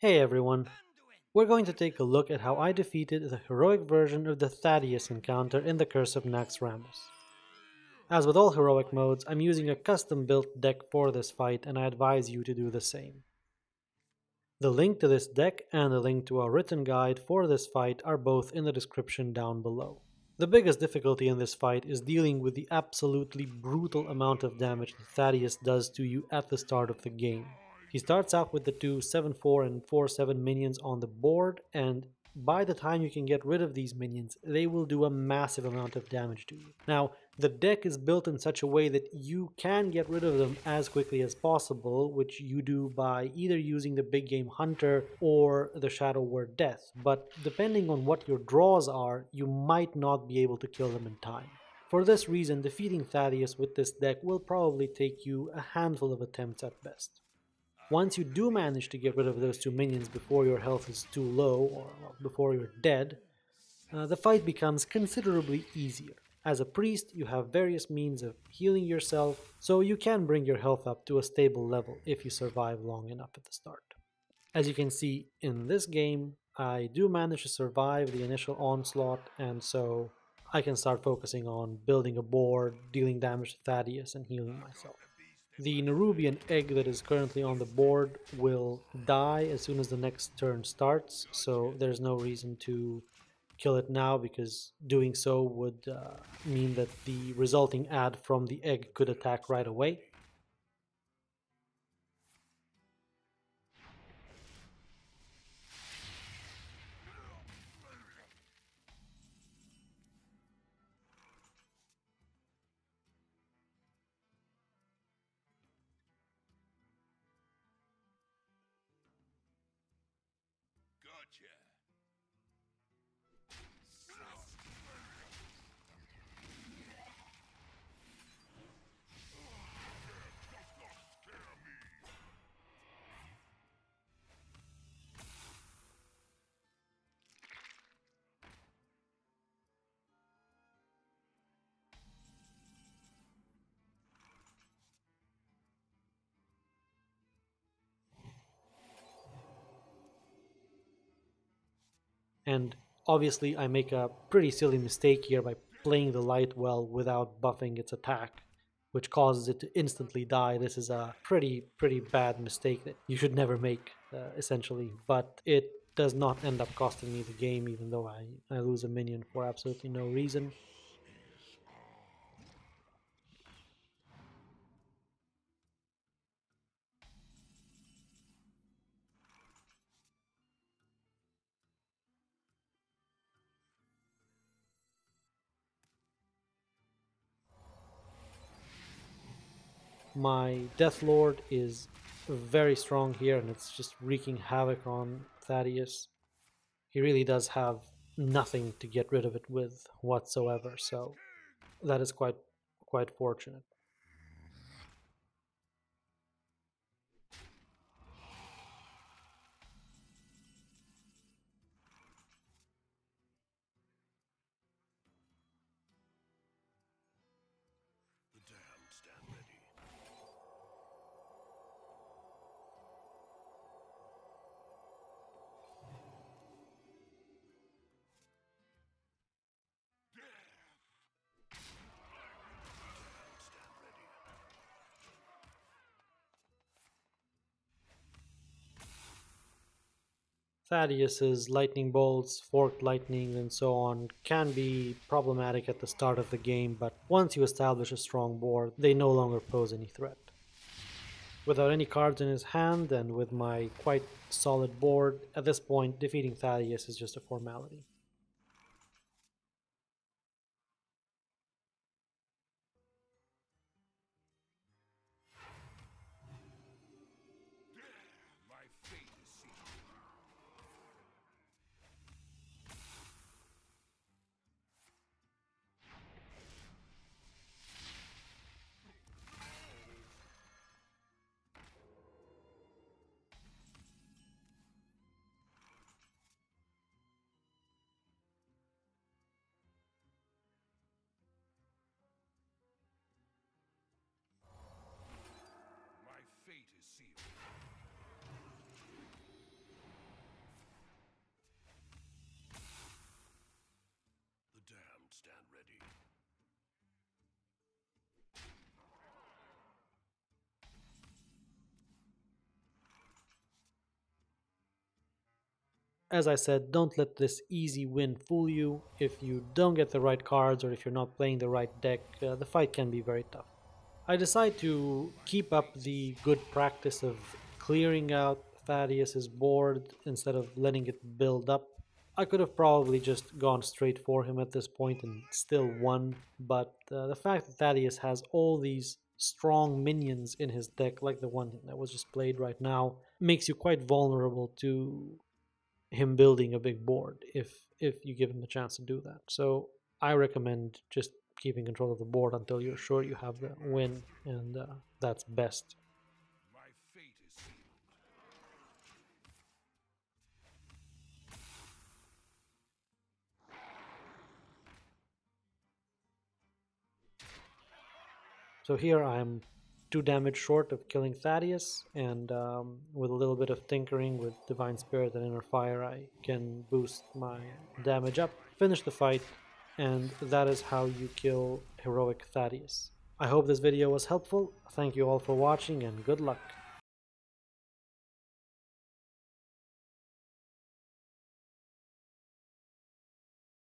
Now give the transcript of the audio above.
Hey everyone, we're going to take a look at how I defeated the heroic version of the Thaddius encounter in the Curse of Naxxramas. As with all heroic modes, I'm using a custom built deck for this fight and I advise you to do the same. The link to this deck and the link to our written guide for this fight are both in the description down below. The biggest difficulty in this fight is dealing with the absolutely brutal amount of damage that Thaddeus does to you at the start of the game. He starts out with the two 7-4 and 4-7 minions on the board, and by the time you can get rid of these minions, they will do a massive amount of damage to you. Now, the deck is built in such a way that you can get rid of them as quickly as possible, which you do by either using the big game hunter or the shadow word death, but depending on what your draws are, you might not be able to kill them in time. For this reason, defeating Thaddeus with this deck will probably take you a handful of attempts at best. Once you do manage to get rid of those two minions before your health is too low, or well, before you're dead, the fight becomes considerably easier. As a priest, you have various means of healing yourself, so you can bring your health up to a stable level if you survive long enough at the start. As you can see in this game, I do manage to survive the initial onslaught, and so I can start focusing on building a board, dealing damage to Thaddeus, and healing myself. The Nerubian egg that is currently on the board will die as soon as the next turn starts, so there's no reason to kill it now because doing so would mean that the resulting ad from the egg could attack right away. And obviously I make a pretty silly mistake here by playing the light well without buffing its attack, which causes it to instantly die. This is a pretty bad mistake that you should never make, essentially. But it does not end up costing me the game, even though I lose a minion for absolutely no reason. My Death Lord is very strong here, and it's just wreaking havoc on Thaddeus. He really does have nothing to get rid of it with whatsoever, so that is quite fortunate. Thaddeus's lightning bolts, forked lightning, and so on can be problematic at the start of the game, but once you establish a strong board, they no longer pose any threat. Without any cards in his hand and with my quite solid board, at this point defeating Thaddeus is just a formality. as I said, don't let this easy win fool you. If you don't get the right cards or if you're not playing the right deck, the fight can be very tough. I decide to keep up the good practice of clearing out Thaddius's board instead of letting it build up. I could have probably just gone straight for him at this point and still won, but the fact that Thaddius has all these strong minions in his deck, like the one that was just played right now, makes you quite vulnerable to him building a big board if you give him the chance to do that. So I recommend just keeping control of the board until you're sure you have the win, and that's best. So here I'm 2 damage short of killing Thaddius, and with a little bit of tinkering with Divine Spirit and Inner Fire, I can boost my damage up, finish the fight, and that is how you kill Heroic Thaddius. I hope this video was helpful. Thank you all for watching, and good luck.